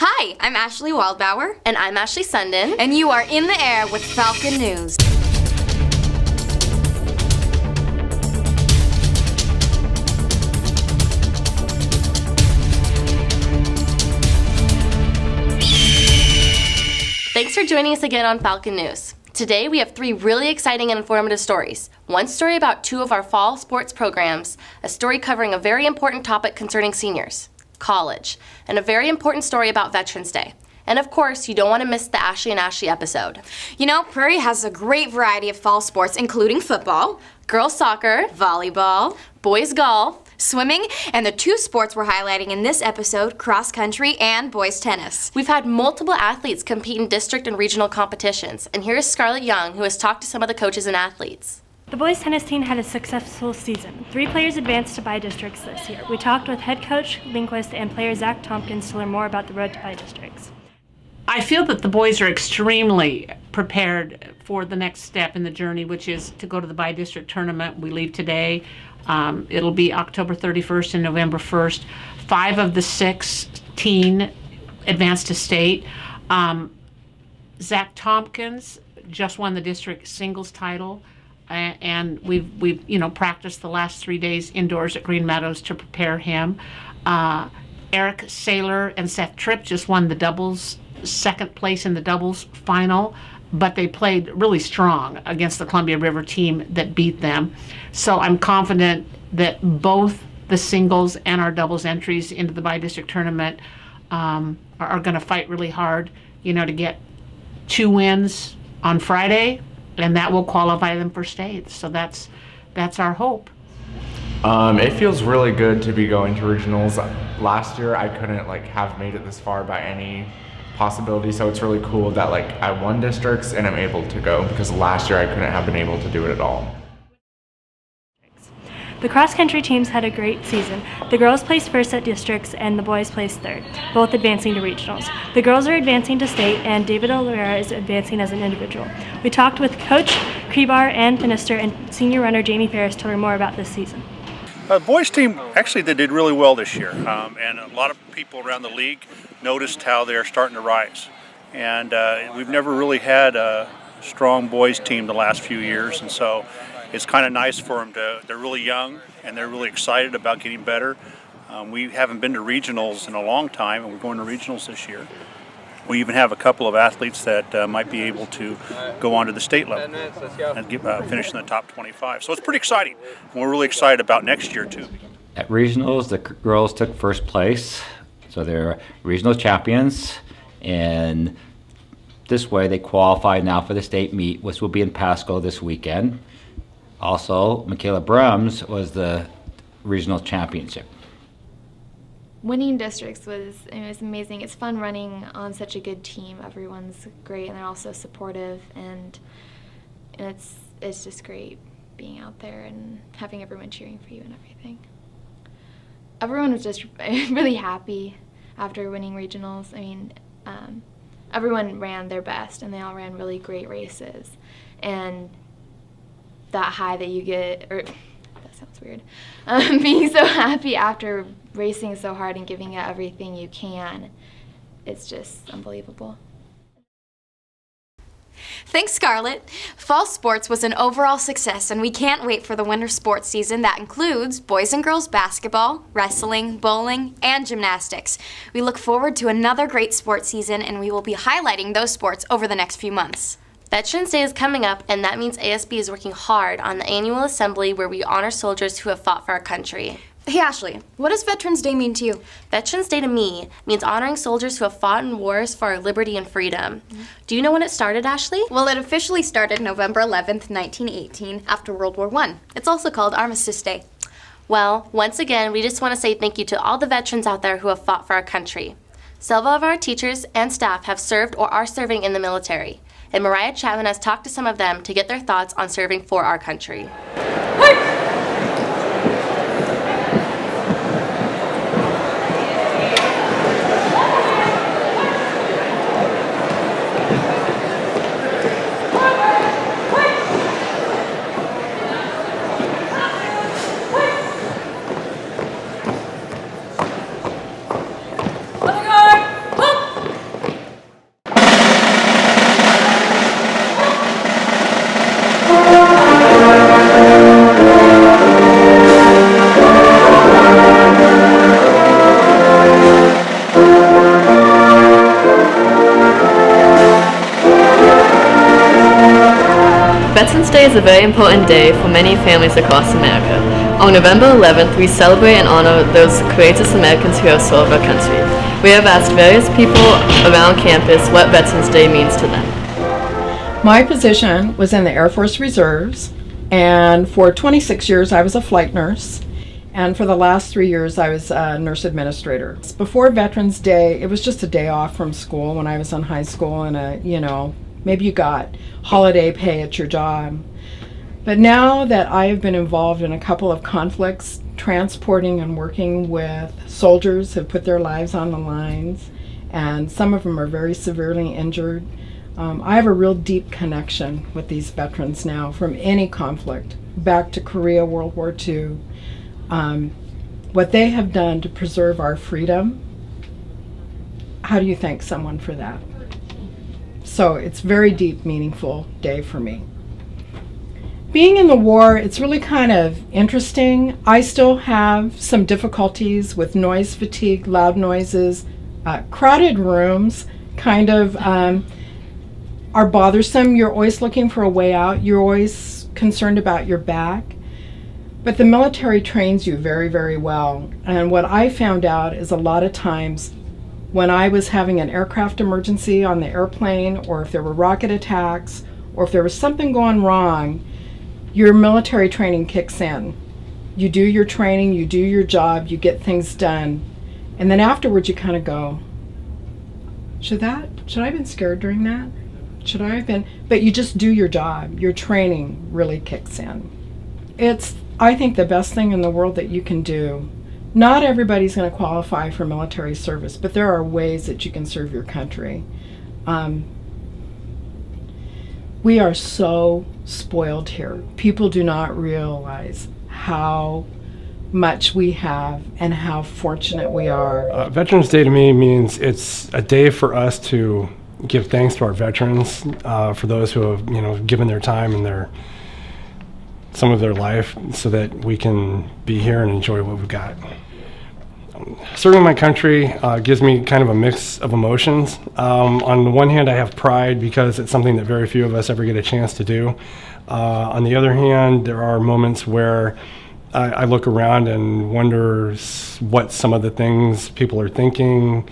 Hi, I'm Ashley Waldbauer. And I'm Ashley Sundin. And you are in the air with Falcon News. Thanks for joining us again on Falcon News. Today we have 3 really exciting and informative stories. One story about 2 of our fall sports programs, a story covering a very important topic concerning seniors, college, and a very important story about Veterans Day. And of course, you don't want to miss the Ashley and Ashley episode. You know, Prairie has a great variety of fall sports, including football, girls soccer, volleyball, boys golf, swimming, and the 2 sports we're highlighting in this episode, cross country and boys tennis. We've had multiple athletes compete in district and regional competitions, and here is Scarlett Young, who has talked to some of the coaches and athletes. The boys tennis team had a successful season. 3 players advanced to bi-districts this year. We talked with head coach, linguist, and player Zach Tompkins to learn more about the road to bi-districts. I feel that the boys are extremely prepared for the next step in the journey, which is to go to the bi-district tournament. We leave today. It'll be October 31st and November 1st. 5 of the 16 advanced to state. Zach Tompkins just won the district singles title, and we've practiced the last 3 days indoors at Green Meadows to prepare him. Eric Saylor and Seth Tripp just won the doubles, second place in the doubles final, but they played really strong against the Columbia River team that beat them. So I'm confident that both the singles and our doubles entries into the bi-district tournament are going to fight really hard, to get 2 wins on Friday, and that will qualify them for state. So that's our hope. It feels really good to be going to regionals. Last year I couldn't have made it this far by any possibility, so it's really cool that I won districts and I'm able to go, because last year I couldn't have been able to do it at all. The cross-country teams had a great season. The girls placed first at districts and the boys placed third, both advancing to regionals. The girls are advancing to state and David Oliveira is advancing as an individual. We talked with Coach Krebar and Minister and senior runner Jamie Ferris to learn more about this season. The boys team, actually they did really well this year, and a lot of people around the league noticed how they're starting to rise. And we've never really had a strong boys team the last few years, and so it's kind of nice for them they're really young and they're really excited about getting better. We haven't been to regionals in a long time, and we're going to regionals this year. We even have a couple of athletes that might be able to go on to the state level and finish in the top 25. So it's pretty exciting. And we're really excited about next year too. At regionals, the girls took first place, so they're regional champions, and this way they qualify now for the state meet, which will be in Pasco this weekend. Also, Michaela Brums was the regional championship. Winning districts was amazing. It's fun running on such a good team. Everyone's great, and they're also supportive, and it's just great being out there and having everyone cheering for you and everything. Everyone was just really happy after winning regionals. Everyone ran their best, and they all ran really great races, and that high that you get, that sounds weird, being so happy after racing so hard and giving it everything you can, it's just unbelievable. Thanks, Scarlett. Fall sports was an overall success, and we can't wait for the winter sports season that includes boys and girls basketball, wrestling, bowling, and gymnastics. We look forward to another great sports season, and we will be highlighting those sports over the next few months. Veterans Day is coming up, and that means ASB is working hard on the annual assembly where we honor soldiers who have fought for our country. Hey Ashley, what does Veterans Day mean to you? Veterans Day to me means honoring soldiers who have fought in wars for our liberty and freedom. Do you know when it started, Ashley? Well, it officially started November 11th, 1918, after World War I. It's also called Armistice Day. Well, once again, we just want to say thank you to all the veterans out there who have fought for our country. Several of our teachers and staff have served or are serving in the military, and Mariah Chapman has talked to some of them to get their thoughts on serving for our country. Veterans Day is a very important day for many families across America. On November 11th, we celebrate and honor those courageous Americans who have served our country. We have asked various people around campus what Veterans Day means to them. My position was in the Air Force Reserves, and for 26 years I was a flight nurse, and for the last 3 years I was a nurse administrator. Before Veterans Day, it was just a day off from school when I was in high school, and maybe you got holiday pay at your job. But now that I have been involved in a couple of conflicts, transporting and working with soldiers who have put their lives on the lines, and some of them are very severely injured, I have a real deep connection with these veterans now from any conflict, back to Korea, World War II. What they have done to preserve our freedom, how do you thank someone for that? So it's a very deep, meaningful day for me. Being in the war, it's really kind of interesting. I still have some difficulties with noise fatigue, loud noises, crowded rooms kind of are bothersome. You're always looking for a way out. You're always concerned about your back. But the military trains you very, very well. And what I found out is a lot of times when I was having an aircraft emergency on the airplane, or if there were rocket attacks, or if there was something going wrong, your military training kicks in. You do your training, you do your job, you get things done. And then afterwards you kind of go, should I have been scared during that? Should I have been? But you just do your job. Your training really kicks in. It's, I think, the best thing in the world that you can do. Not everybody's going to qualify for military service, but there are ways that you can serve your country. We are so spoiled here. People do not realize how much we have and how fortunate we are. Veterans Day to me means it's a day for us to give thanks to our veterans, for those who have given their time and some of their life so that we can be here and enjoy what we've got. Serving my country gives me kind of a mix of emotions. On the one hand, I have pride because it's something that very few of us ever get a chance to do. On the other hand, there are moments where I look around and wonder what some of the things people are thinking,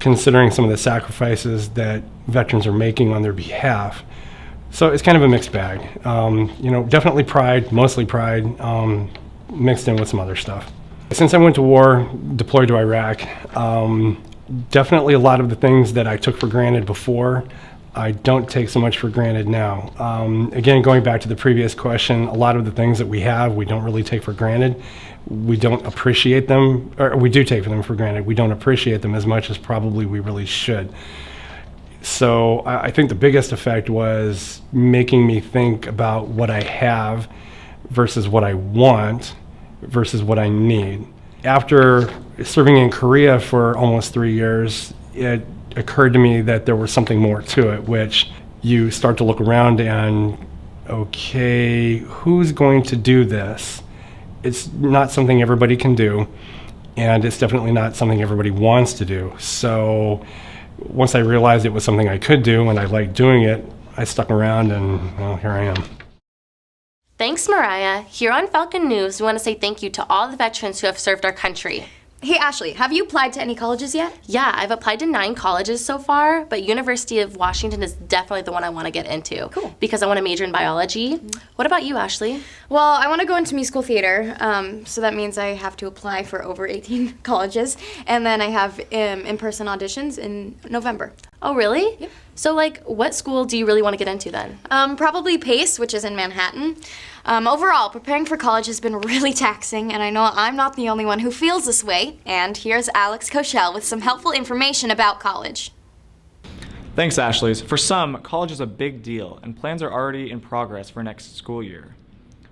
considering some of the sacrifices that veterans are making on their behalf. So it's kind of a mixed bag. Definitely pride, mostly pride, mixed in with some other stuff. Since I went to war, deployed to Iraq, definitely a lot of the things that I took for granted before, I don't take so much for granted now. Again, going back to the previous question, a lot of the things that we have, we don't really take for granted. We don't appreciate them, or we do take them for granted. We don't appreciate them as much as probably we really should. So I think the biggest effect was making me think about what I have versus what I want versus what I need. After serving in Korea for almost 3 years, it occurred to me that there was something more to it, which you start to look around and, okay, who's going to do this? It's not something everybody can do, and it's definitely not something everybody wants to do. So once I realized it was something I could do and I liked doing it, I stuck around and, well, here I am. Thanks, Mariah. Here on Falcon News, we want to say thank you to all the veterans who have served our country. Hey, Ashley, have you applied to any colleges yet? Yeah, I've applied to 9 colleges so far, but University of Washington is definitely the one I want to get into. Cool. Because I want to major in biology. What about you, Ashley? Well, I want to go into musical theater, so that means I have to apply for over 18 colleges, and then I have in-person auditions in November. Oh, really? Yep. So, what school do you really want to get into then? Probably Pace, which is in Manhattan. Overall, preparing for college has been really taxing, and I know I'm not the only one who feels this way. And here's Alex Koschel with some helpful information about college. Thanks, Ashley. For some, college is a big deal, and plans are already in progress for next school year.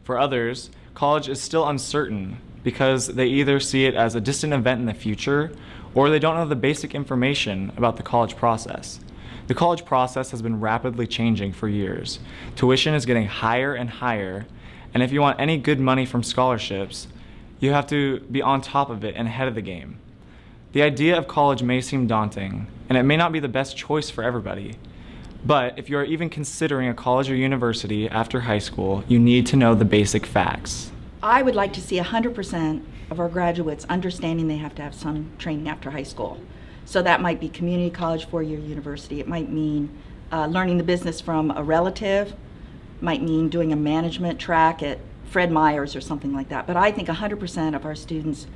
For others, college is still uncertain because they either see it as a distant event in the future, or they don't know the basic information about the college process. The college process has been rapidly changing for years. Tuition is getting higher and higher, and if you want any good money from scholarships, you have to be on top of it and ahead of the game. The idea of college may seem daunting, and it may not be the best choice for everybody, But if you are even considering a college or university after high school, you need to know the basic facts. I would like to see 100% of our graduates understanding they have to have some training after high school. So that might be community college, four-year university. It might mean learning the business from a relative. Might mean doing a management track at Fred Meyer's or something like that. But I think 100% of our students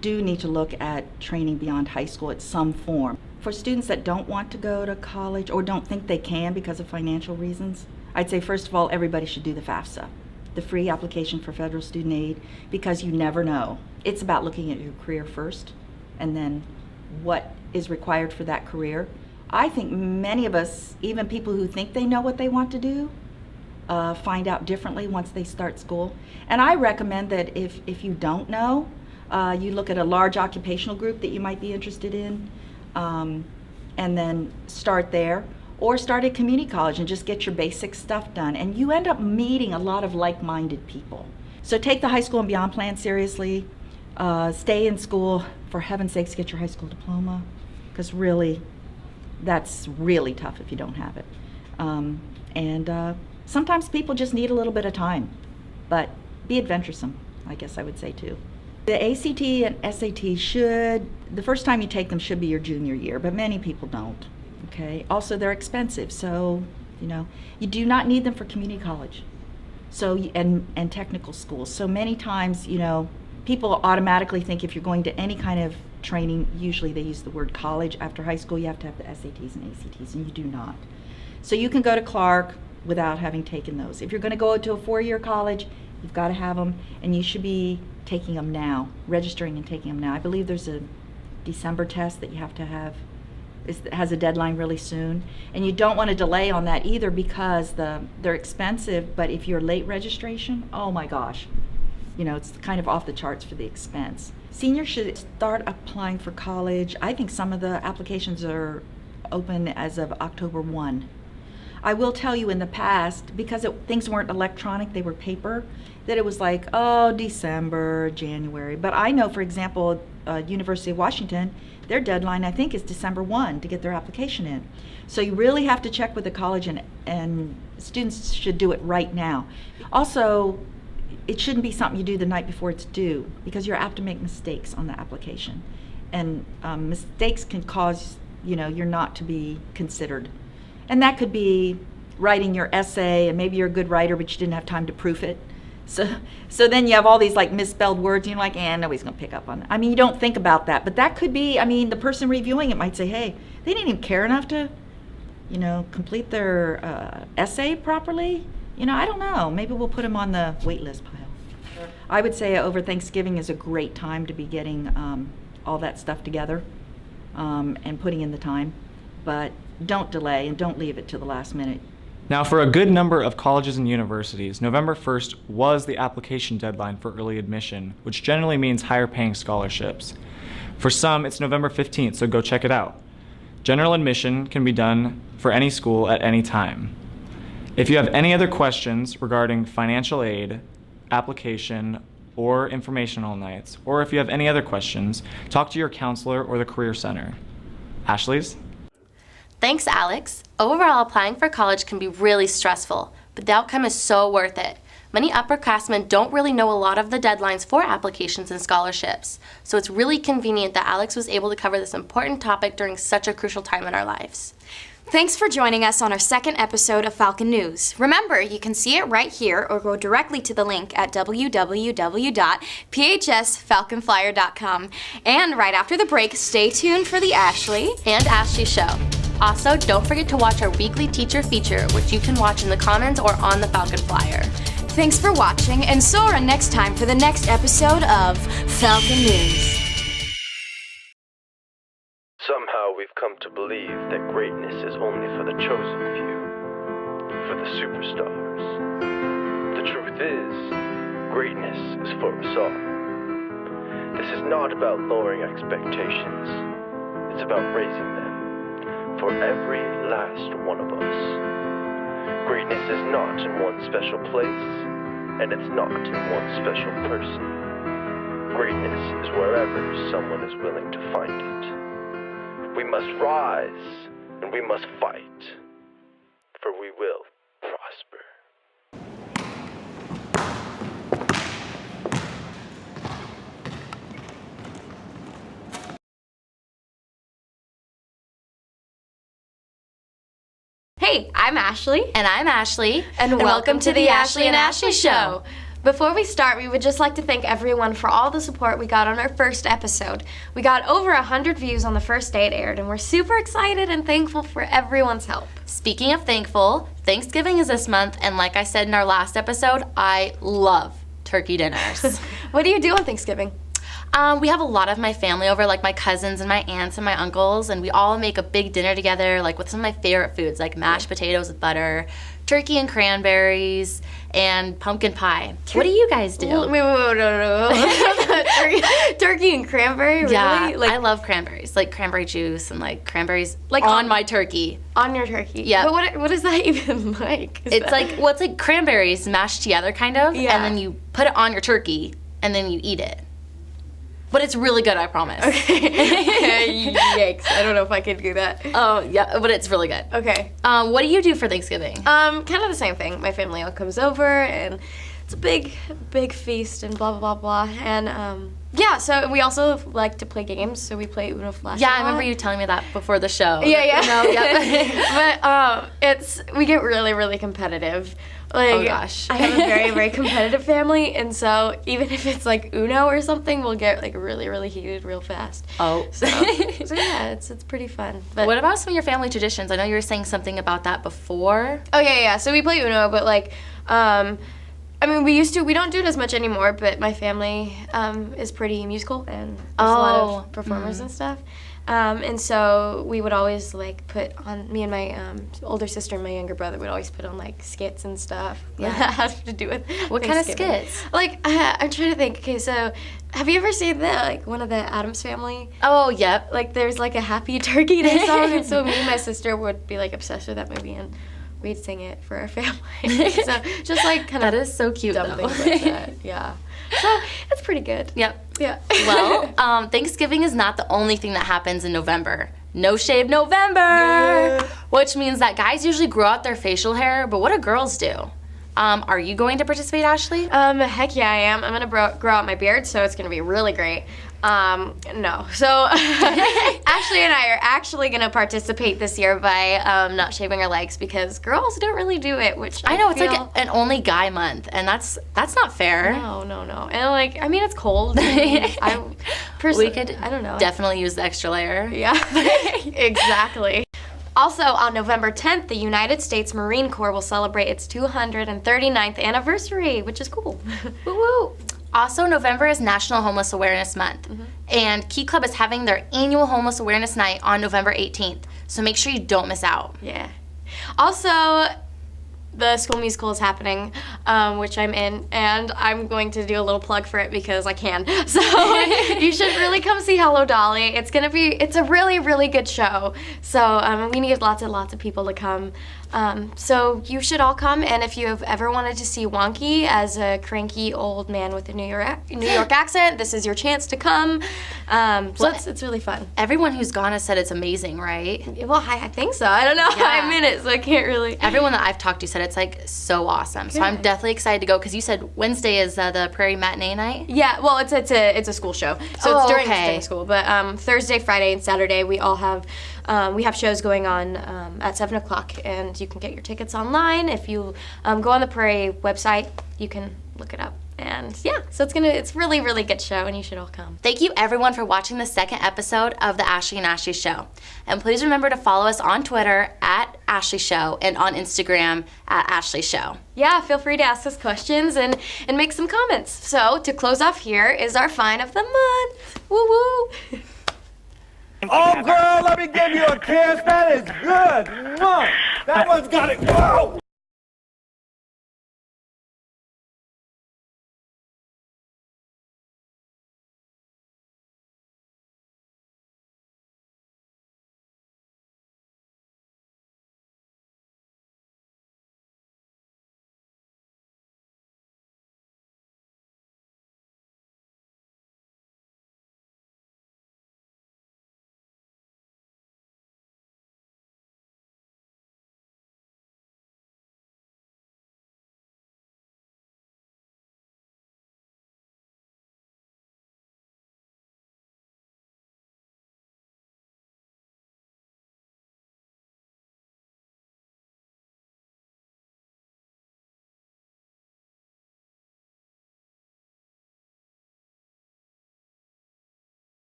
do need to look at training beyond high school at some form. For students that don't want to go to college or don't think they can because of financial reasons, I'd say first of all, everybody should do the FAFSA, the free application for federal student aid, because you never know. It's about looking at your career first and then what is required for that career. I think many of us, even people who think they know what they want to do, find out differently once they start school. And I recommend that if you don't know, you look at a large occupational group that you might be interested in, and then start there, or start at community college and just get your basic stuff done. And you end up meeting a lot of like-minded people. So take the High School and Beyond plan seriously. Stay in school, for heaven's sakes, get your high school diploma, because really, that's really tough if you don't have it. Sometimes people just need a little bit of time, but be adventuresome, I guess I would say too. The ACT and SAT should, the first time you take them should be your junior year, but many people don't, okay? Also, they're expensive, so, you do not need them for community college and technical schools. So many times, people automatically think if you're going to any kind of training, usually they use the word college. After high school, you have to have the SATs and ACTs, and you do not. So you can go to Clark without having taken those. If you're going to go to a four-year college, you've got to have them, and you should be taking them now, registering and taking them now. I believe there's a December test that you have to have. It has a deadline really soon, and you don't want to delay on that either, because they're expensive, but if you're late registration, oh my gosh, it's kind of off the charts for the expense. Seniors should start applying for college. I think some of the applications are open as of October 1. I will tell you, in the past, because things weren't electronic, they were paper, that it was like, December, January. But I know, for example, University of Washington, their deadline, I think, is December 1 to get their application in. So you really have to check with the college, and students should do it right now. Also, it shouldn't be something you do the night before it's due, because you're apt to make mistakes on the application. And mistakes can cause, you're not to be considered. And that could be writing your essay, and maybe you're a good writer, but you didn't have time to proof it. So then you have all these misspelled words, and you're like, nobody's gonna pick up on that. You don't think about that, but that could be, the person reviewing it might say, hey, they didn't even care enough to, complete their essay properly. I don't know, maybe we'll put them on the wait list pile. I would say over Thanksgiving is a great time to be getting all that stuff together and putting in the time, but don't delay and don't leave it to the last minute. Now, for a good number of colleges and universities, November 1st was the application deadline for early admission, which generally means higher paying scholarships. For some, it's November 15th, so go check it out. General admission can be done for any school at any time. If you have any other questions regarding financial aid, application, or informational nights, or if you have any other questions, talk to your counselor or the Career Center. Ashley's? Thanks, Alex. Overall, applying for college can be really stressful, but the outcome is so worth it. Many upperclassmen don't really know a lot of the deadlines for applications and scholarships, so it's really convenient that Alex was able to cover this important topic during such a crucial time in our lives. Thanks for joining us on our second episode of Falcon News. Remember, you can see it right here or go directly to the link at www.phsfalconflyer.com. And right after the break, stay tuned for the Ashley and Ashley Show. Also, don't forget to watch our weekly teacher feature, which you can watch in the comments or on the Falcon Flyer. Thanks for watching, and Sora next time for the next episode of Falcon News. Somehow we've come to believe that greatness is only for the chosen few, for the superstars. The truth is, greatness is for us all. This is not about lowering expectations, it's about raising them for every last one of us. Greatness is not in one special place, and it's not in one special person. Greatness is wherever someone is willing to find it. We must rise, and we must fight. for we will prosper. Hey, I'm Ashley. And I'm Ashley. And welcome to the Ashley and Ashley Show. Before we start, we would just like to thank everyone for all the support we got on our first episode. We got over 100 views on the first day it aired, and we're super excited and thankful for everyone's help. Speaking of thankful, Thanksgiving is this month, and like I said in our last episode, I love turkey dinners. What do you do on Thanksgiving? We have a lot of my family over, like my cousins and my aunts and my uncles, and we all make a big dinner together, like with some of my favorite foods, like mashed potatoes with butter, turkey and cranberries, and pumpkin pie. What do you guys do? Wait, no. Turkey and cranberry, really? Yeah, I love cranberries, like cranberry juice and like cranberries on my turkey. On your turkey? Yeah. But what is that even like? It's like cranberries mashed together, kind of, Yeah. and then you put it on your turkey, and then you eat it. But it's really good, I promise. Okay. Yikes. I don't know if I could do that. Oh, yeah, but it's really good. Okay. What do you do for Thanksgiving? Kind of the same thing. My family all comes over, and it's a big feast, and blah, blah, blah, blah. And, yeah, so we also like to play games, so we play Uno Flash. Yeah, I remember you telling me that before the show. Yeah. No, yeah. But we get really, really competitive. Like, oh gosh. I have a very, very competitive family, and so even if it's like Uno or something, we'll get like really, really heated real fast. Oh. So yeah, it's pretty fun. But what about some of your family traditions? I know you were saying something about that before. Oh yeah. So we play Uno, but like, I mean, we don't do it as much anymore, but my family is pretty musical, and there's a lot of performers and stuff. And so we would always like put on, me and my older sister and my younger brother would always put on like skits and stuff. Yeah. That has to do with What kind of Thanksgiving. skits? Like, I'm trying to think. Okay, so have you ever seen one of the Addams Family? Oh, yep. Like there's like a Happy Turkey Day song, and so me and my sister would be like obsessed with that movie, and we'd sing it for our family. So just like kind of that is so cute, dumb though. things like that. Yeah. So it's pretty good. Yep. Yeah. Well, Thanksgiving is not the only thing that happens in November. No Shave November! Yeah. Which means that guys usually grow out their facial hair, but what do girls do? Are you going to participate, Ashley? Heck yeah, I am. I'm gonna grow out my beard, so it's gonna be really great. No. So Ashley and I are actually gonna participate this year by not shaving our legs, because girls don't really do it, which I know, it's feel... like an only guy month, and that's not fair. No. And like, I mean, it's cold. I personally, We could I don't know. definitely use the extra layer. Yeah, exactly. Also, on November 10th, the United States Marine Corps will celebrate its 239th anniversary, which is cool. Woo woo! Also, November is National Homeless Awareness Month, and Key Club is having their annual Homeless Awareness Night on November 18th, so make sure you don't miss out. Yeah. Also, the school musical is happening, which I'm in, and I'm going to do a little plug for it because I can. So you should really come see Hello Dolly. It's a really, really good show. So we need lots and lots of people to come. So you should all come, and if you've ever wanted to see Wonky as a cranky old man with a New York accent, this is your chance to come. So it's really fun. Everyone who's gone has said it's amazing, right? Well, I think so. I don't know. Yeah. I'm in it, so I can't really. Everyone that I've talked to said it's like so awesome. So I'm definitely excited to go, because you said Wednesday is the Prairie Matinee Night. Yeah, well, it's a school show, so it's during school. But Thursday, Friday, and Saturday we all have shows going on at 7 o'clock, and you can get your tickets online. If you go on the Prairie website, you can look it up. And yeah, so it's really, really good show, and you should all come. Thank you everyone for watching the second episode of the Ashley and Ashley Show. And please remember to follow us on Twitter at Ashley Show and on Instagram at Ashley Show. Yeah, feel free to ask us questions and make some comments. So to close off, here is our find of the month. Woo woo! Oh, girl, let me give you a kiss. That is good. Mwah. That one's got it. Whoa!